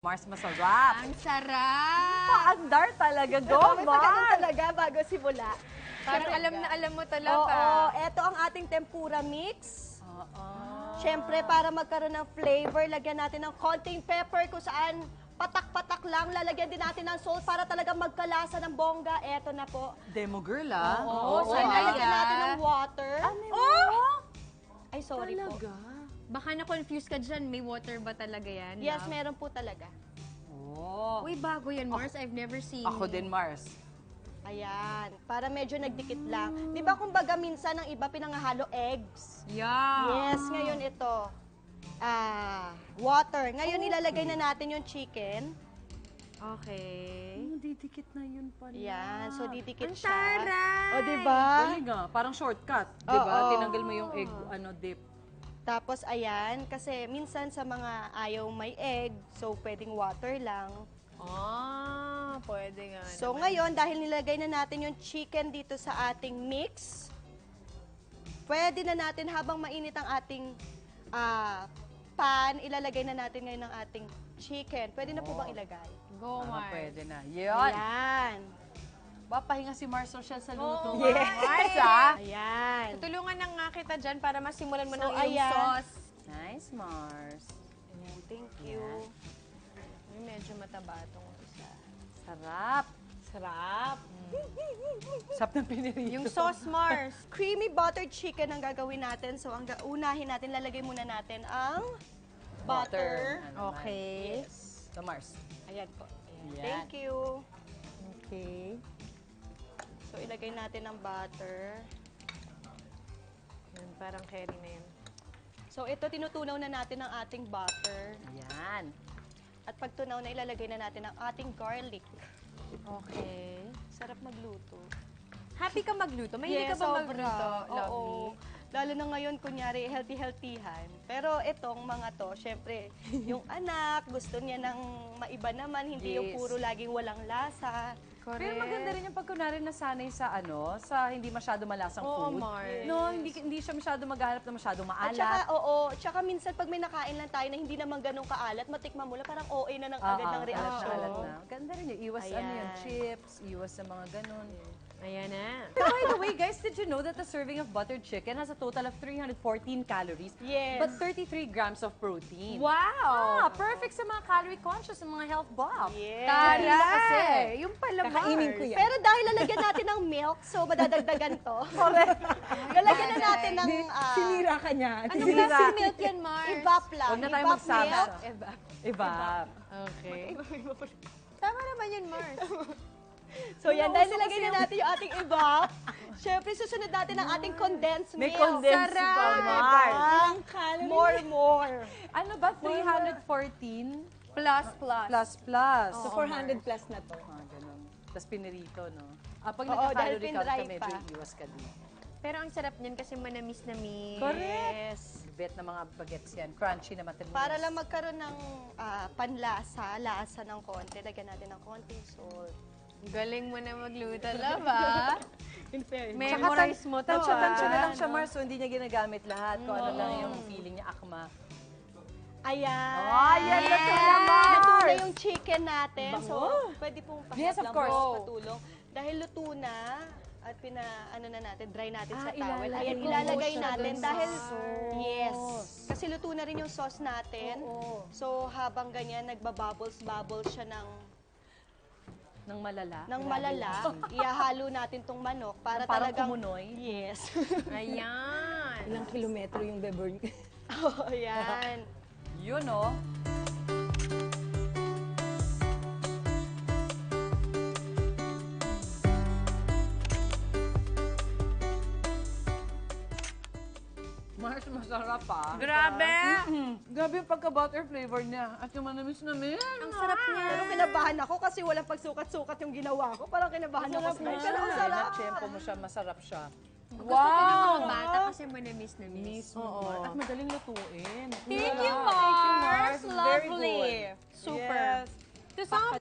Mars, masarap. Ang sarap! Paandar talaga, go, May pagkain Mars! talaga bago simula. Parang alam na alam mo talaga. Oo, eto ang ating tempura mix. Siyempre, para magkaroon ng flavor, lagyan natin ng konting pepper kung saan patak-patak lang. Lalagyan din natin ng salt para talaga magkalasa ng bongga. Eto na po. Demo girl, ah. Oo, So, sana lagyan natin ng yan. water. Oh! Ay, sorry po. Baka na-confuse ka dyan, may water ba talaga yan? Yes, love? meron po talaga. Oh. Uy, bago yan, Mars. I've never seen Ako it. din, Mars. Ayan, para medyo nagdikit lang. Di ba kumbaga minsan ang iba pinangahalo eggs? Yeah. Yes, ngayon ito. Water. Ngayon ilalagay na natin yung chicken. Okay. Didikit na yun pala. Yan, so didikit Ang siya. taray! O, di ba? Galing nga, parang shortcut. Di ba? Oo. Tinanggal mo yung egg, dip. Tapos ayan, kasi minsan sa mga ayaw may egg, so pwedeng water lang. Pwede nga So naman. ngayon, dahil nilagay na natin yung chicken dito sa ating mix, pwede na natin habang mainit ang ating pan, ilalagay na natin ngayon ang ating chicken. Pwede na po bang ilagay? Go, Mars. Pwede na. Yun. Ayan. Papahinga si Mars social sa luto. Oo, Yes. Mars, ah. Ayan. Tulungan na nga kita dyan para masimulan mo So, ng iyong ayan. sauce. Nice, Mars. Thank you. Uy, medyo mataba itong isa. Sarap. Sarap. Sarap ng pinirito. Yung sauce, Mars. Creamy buttered chicken ang gagawin natin. So, ang unahin natin, lalagay muna natin ang butter. Ano naman. Okay. Yes. So, Mars. Ayan po. Ayan. Ayan. Thank you. Okay. So, ilagay natin ang butter. Yun, parang carry na yun. So, ito, tinutunaw na natin ang ating butter. Ayan. At pag tunaw na, ilalagay na natin ang ating garlic. Okay. Sarap magluto. Happy ka magluto? Mahilig ka ba sobra. magluto? Lovely. Oo. Lalo na ngayon, kunyari, healthy-healthyhan. Pero itong mga to, syempre, yung anak, gusto niya ng maiba naman, hindi yung Yes. puro laging walang lasa. Correct. Pero maganda rin yung pag kunwari nasanay sa sa hindi masyado malasang Oo, food. Mars. No, hindi siya masyado maghanap na masyadong At maalat. saka, oo, tsaka minsan pag may nakain lang tayo na hindi naman ganun kaalat, matikman mo lang, parang OA na ng agad ng reaksyon. Maalat na. Ganda rin yun. Iwas Ayan. yung chips, iwas sa mga ganun. Ayan na. By the way, guys, did you know that a serving of buttered chicken has a total of 314 calories, Yes. but 33 grams of protein? Wow! Perfect sa mga calorie conscious, sa mga health buff. Yes. Taray! Yung pala, Kakainin ko Mars. yan. Pero dahil lalagyan natin ng milk, so madadagdagan to. Correct. Lalagyan na natin ng Sinira ka niya. Anong klaseng milk yan, Mars? evap lang. Huwag na tayo Evap magsama. milk. Iba. Okay. Tama naman yun, Mars. So yan, dahil nilagay na natin yung ating evap, syempre susunod natin ang ating condensed May milk. condensed Sarap! pa, Mars. More. Ano ba? 314 Plus. So, 400 plus na to. ganun. Tapos pinirito, no? Pag Oo, dahil nagka-calorie count ka, pinry medyo pa. iwas ka din. Pero ang sarap niyan kasi manamis-namis. Yes. Bet na mga bagets yan. Crunchy na matamis. Para lang magkaroon ng panlasa, lasa ng konti, lagyan natin ng konting salt. Galing mo na magluto, love, ah. In fairness. Memorize mo to, Tansya-tansya na ah. lang siya, Mars. So, hindi niya ginagamit lahat. Kung ano lang yung feeling niya, akma. Ayan. Ayan, luto na, Mars! Luto na yung chicken natin. So, pwede pong Yes, of lang course. po, patulong. Dahil luto na, at dry natin sa towel. ilalagay Ayan, mo ilalagay siya natin dun sa dahil, sauce. yes. Kasi luto na rin yung sauce natin. Oo. So, habang ganyan, nagbabubbles siya Nang malala. ng malala, ihahalo natin tong manok para Parang talagang... kumunoy. Yes. Ayan. Ilang kilometro yung beburn. Oh, ayan. Yun, no? Mars, masarap ah. Grabe! Grabe yung pagka-butter flavor niya. At yung manamis-namis. Ang sarap niya. Pero kinabahan ako kasi walang pagsukat-sukat yung ginawa ko. Parang kinabahan ako. Pero ang sarap. Tiyempo mo siya, masarap siya. Gusto ko ng mga bata kasi manamis-namis. Oo. At madaling lutuin. Thank you, Thank you, Mars. Mars. Very Lovely. good. Super. Yes. To some